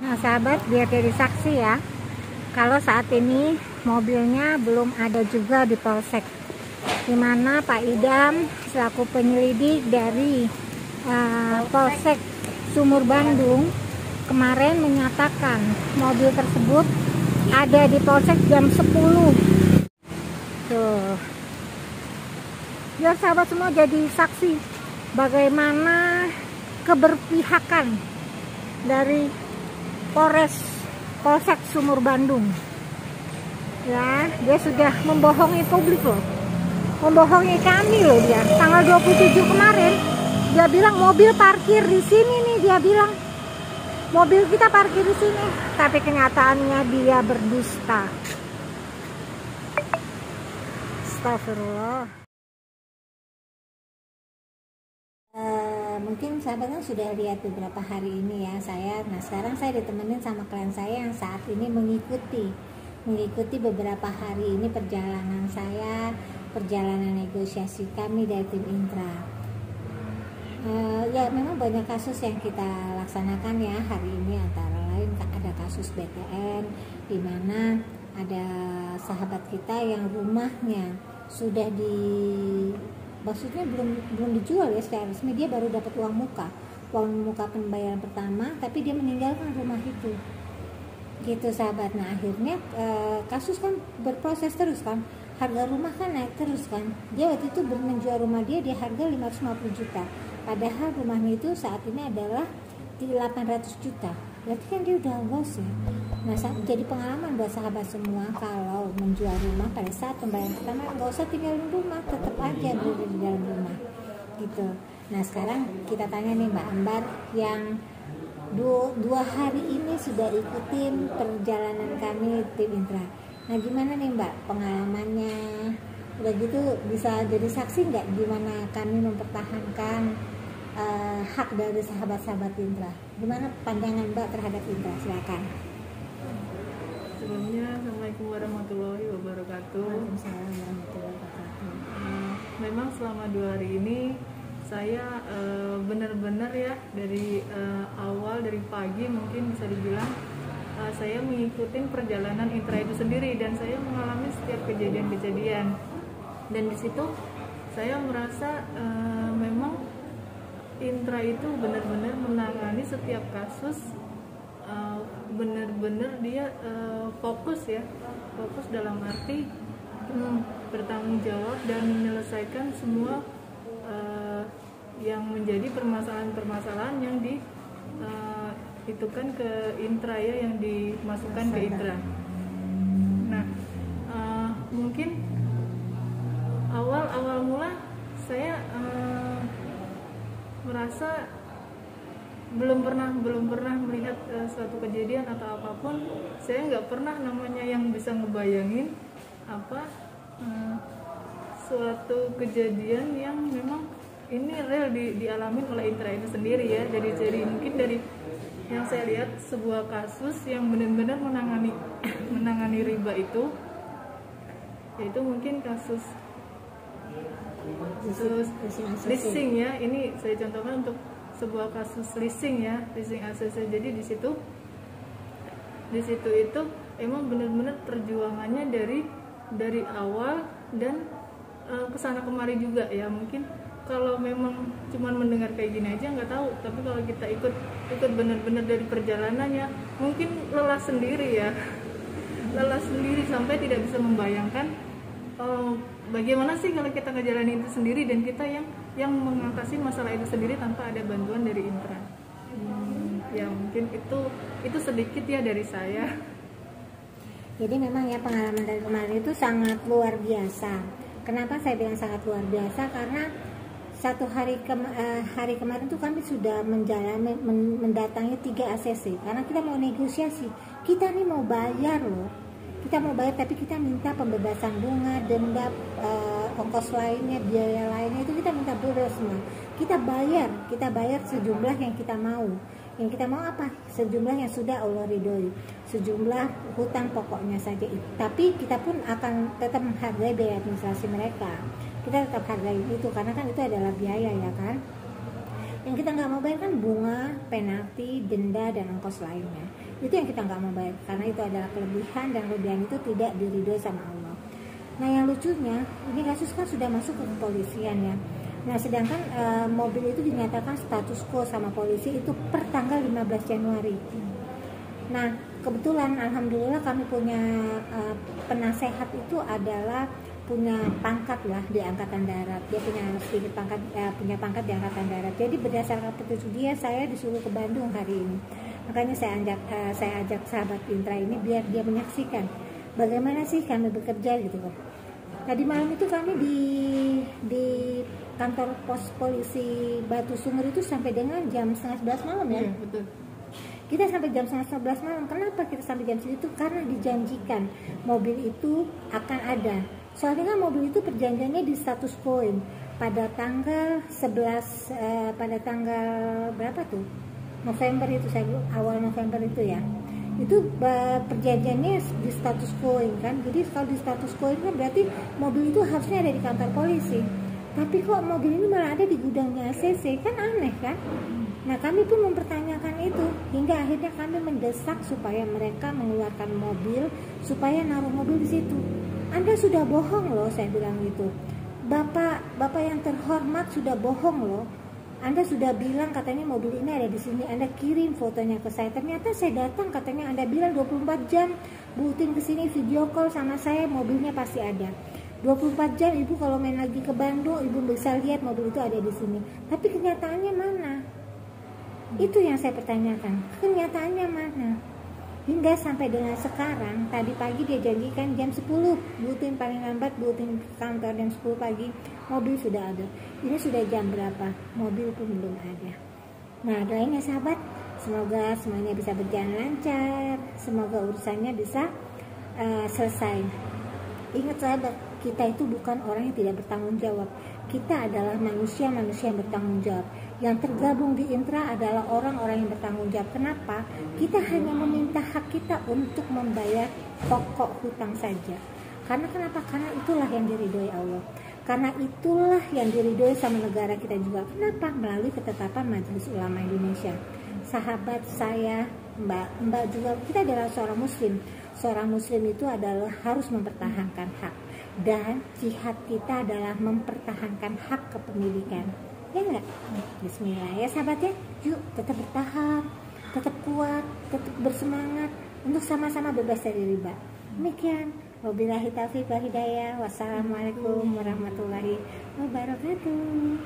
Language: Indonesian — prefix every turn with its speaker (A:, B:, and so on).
A: Nah sahabat, biar jadi saksi ya, kalau saat ini mobilnya belum ada juga di Polsek, dimana Pak Idam selaku penyelidik dari Polsek Sumur Bandung kemarin menyatakan mobil tersebut ada di Polsek jam 10. Tuh, biar sahabat semua jadi saksi bagaimana keberpihakan dari Polsek Sumur Bandung. Ya, dia sudah membohongi publik loh, membohongi kami loh. Dia tanggal 27 kemarin dia bilang mobil parkir di sini nih, dia bilang mobil kita parkir di sini, tapi kenyataannya dia berdusta. Astagfirullah. Mungkin sahabatnya sudah lihat beberapa hari ini ya sekarang saya ditemenin sama klien saya yang saat ini mengikuti beberapa hari ini perjalanan negosiasi kami dari tim Intra. Ya memang banyak kasus yang kita laksanakan ya hari ini, antara lain ada kasus BTN di mana ada sahabat kita yang rumahnya sudah maksudnya belum dijual ya secara resmi, dia baru dapat uang muka pembayaran pertama, tapi dia meninggalkan rumah itu gitu sahabat. Nah akhirnya kasus kan berproses terus kan, harga rumah kan naik terus kan. Dia waktu itu menjual rumah dia di harga 550 juta, padahal rumahnya itu saat ini adalah di 800 juta. Berarti kan dia udah loss ya. Nah jadi pengalaman buat sahabat semua, kalau menjual rumah pada saat pembayaran pertama nggak usah tinggalin rumah, tetap aja berada di dalam rumah gitu. Nah sekarang kita tanya nih Mbak Ambar yang dua hari ini sudah ikutin perjalanan kami tim Intra. Nah gimana nih Mbak pengalamannya? Udah gitu bisa jadi saksi nggak gimana kami mempertahankan hak dari sahabat-sahabat Intra? Gimana pandangan Mbak terhadap Intra? Silakan.
B: Sebelumnya Assalamualaikum warahmatullahi wabarakatuh.
A: Waalaikumsalam warahmatullahi wabarakatuh.
B: Memang selama 2 hari ini saya benar-benar ya dari awal, dari pagi mungkin bisa dibilang saya mengikuti perjalanan Intra itu sendiri, dan saya mengalami setiap kejadian-kejadian, dan di situ saya merasa memang Intra itu benar-benar menangani setiap kasus, benar-benar dia fokus dalam arti bertanggung jawab dan menyelesaikan semua yang menjadi permasalahan-permasalahan yang itu kan ke Intra ya, yang dimasukkan ke Intra. Nah mungkin awal mula saya merasa belum pernah melihat suatu kejadian atau apapun. Saya nggak pernah namanya yang bisa ngebayangin suatu kejadian yang memang ini real dialami oleh Intra itu sendiri ya. Jadi mungkin dari yang saya lihat sebuah kasus yang benar-benar menangani riba itu, yaitu mungkin kasus leasing ya. Ini saya contohkan untuk sebuah kasus leasing ya, leasing ACC. Jadi di situ itu emang benar-benar perjuangannya dari awal dan kesana kemari juga ya. Mungkin kalau memang cuman mendengar kayak gini aja nggak tahu, tapi kalau kita ikut benar-benar dari perjalanannya, mungkin lelah sendiri sampai tidak bisa membayangkan bagaimana sih kalau kita ngejalanin itu sendiri, dan kita yang mengatasi masalah itu sendiri tanpa ada bantuan dari Intra. Ya mungkin itu sedikit ya dari saya.
A: Jadi memang ya pengalaman dari kemarin itu sangat luar biasa. Kenapa saya bilang sangat luar biasa? Karena satu hari kemarin tuh kami sudah mendatangi 3 ACC karena kita mau negosiasi. Kita nih mau bayar loh. Kita mau bayar, tapi kita minta pembebasan bunga, denda, ongkos lainnya, biaya lainnya itu kita minta bebas semua. Kita bayar sejumlah yang kita mau. Yang kita mau apa? Sejumlah yang sudah Allah ridhoi, sejumlah hutang pokoknya saja. Tapi kita pun akan tetap menghargai biaya administrasi mereka. Kita tetap hargai itu karena kan itu adalah biaya ya kan. Yang kita nggak mau bayar kan bunga, penalti, denda, dan ongkos lainnya. Itu yang kita nggak mau bayar, karena itu adalah kelebihan, dan kelebihan itu tidak diridhoi sama Allah. Nah yang lucunya, ini kasus kan sudah masuk ke kepolisian ya. Nah sedangkan mobil itu dinyatakan status quo sama polisi itu per tanggal 15 Januari. Nah kebetulan alhamdulillah kami punya penasehat itu adalah punya pangkat lah di Angkatan Darat. Dia punya sedikit pangkat, punya pangkat di Angkatan Darat. Jadi berdasarkan petunjuk dia, saya disuruh ke Bandung hari ini. Makanya saya ajak sahabat Intra ini biar dia menyaksikan bagaimana sih kami bekerja gitu kan. Tadi malam itu kami di kantor pos polisi Batu Sumur itu sampai dengan jam 10:30 malam ya.
B: Iya, betul.
A: Kita sampai jam 10:30 malam. Kenapa kita sampai jam segitu? Karena dijanjikan mobil itu akan ada. Soalnya kan mobil itu perjanjiannya di status quo pada tanggal 11 pada tanggal berapa tuh? November itu, saya awal November itu ya. Itu perjanjiannya di status quo kan. Jadi kalau di status quo kan berarti mobil itu harusnya ada di kantor polisi. Tapi kok mobil ini malah ada di gudangnya ACC, kan aneh kan? Nah kami pun mempertanyakan itu, hingga akhirnya kami mendesak supaya mereka mengeluarkan mobil, supaya naruh mobil di situ. Anda sudah bohong loh, saya bilang gitu. Bapak yang terhormat sudah bohong loh. Anda sudah bilang katanya mobil ini ada di sini, Anda kirim fotonya ke saya. Ternyata saya datang, katanya Anda bilang 24 jam, buatin ke sini video call sama saya, mobilnya pasti ada. 24 jam Ibu kalau main lagi ke Bandung, Ibu bisa lihat mobil itu ada di sini. Tapi kenyataannya mana? Itu yang saya pertanyakan. Kenyataannya mana? Hingga sampai dengan sekarang, tadi pagi dia janjikan jam 10, buatin paling lambat, buatin kantor jam 10 pagi, mobil sudah ada. Ini sudah jam berapa? Mobil pun belum ada. Nah doain ya sahabat, semoga semuanya bisa berjalan lancar, semoga urusannya bisa selesai. Ingat sahabat, kita itu bukan orang yang tidak bertanggung jawab. Kita adalah manusia-manusia yang bertanggung jawab. Yang tergabung di Intra adalah orang-orang yang bertanggung jawab. Kenapa? Kita hanya meminta hak kita untuk membayar pokok hutang saja. Karena kenapa? Karena itulah yang diridhoi Allah. Karena itulah yang diridhoi sama negara kita juga. Kenapa? Melalui ketetapan Majelis Ulama Indonesia. Sahabat saya, Mbak juga, kita adalah seorang muslim. Seorang muslim itu adalah harus mempertahankan hak. Dan jihad kita adalah mempertahankan hak kepemilikan. Ya enggak? Bismillah ya sahabat ya. Yuk tetap bertahan, tetap kuat, tetap bersemangat untuk sama-sama bebas dari riba. Demikian. Wabillahi taufiq wal hidayah. Wassalamualaikum warahmatullahi wabarakatuh.